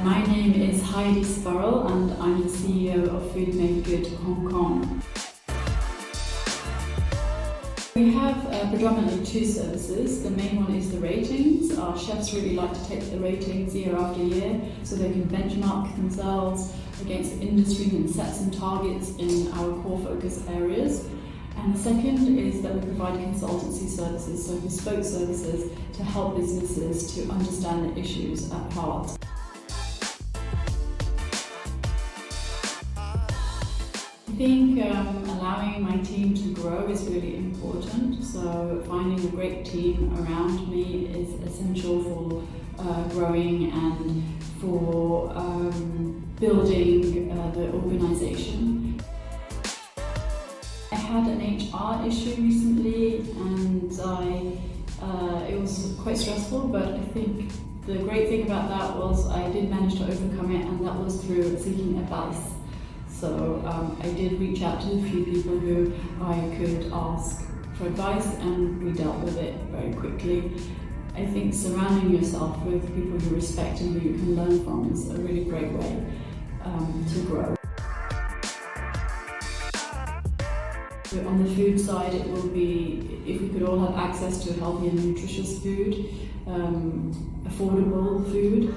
My name is Heidi Spurell and I'm the CEO of Food Made Good Hong Kong. We have predominantly two services. The main one is the ratings. Our chefs really like to take the ratings year after year so they can benchmark themselves against the industry and set some targets in our core focus areas. And the second is that we provide consultancy services, so bespoke services to help businesses to understand the issues at heart. I think allowing my team to grow is really important, so finding a great team around me is essential for growing and for building the organisation. I had an HR issue recently and it was quite stressful, but I think the great thing about that was I did manage to overcome it, and that was through seeking advice. So I did reach out to a few people who I could ask for advice, and we dealt with it very quickly. I think surrounding yourself with people you respect and who you can learn from is a really great way to grow. On the food side, it will be if we could all have access to healthy and nutritious food, affordable food.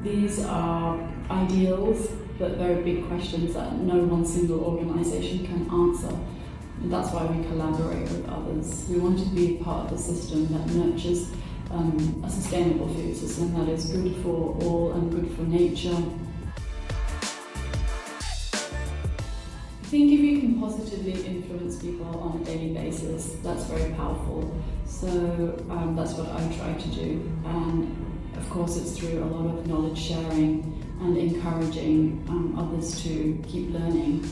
These are ideals, but very big questions that no one single organisation can answer. And that's why we collaborate with others. We want to be part of a system that nurtures a sustainable food system that is good for all and good for nature. I think if you can positively influence people on a daily basis, that's very powerful. So that's what I try to do. And of course, it's through a lot of knowledge sharing and encouraging others to keep learning.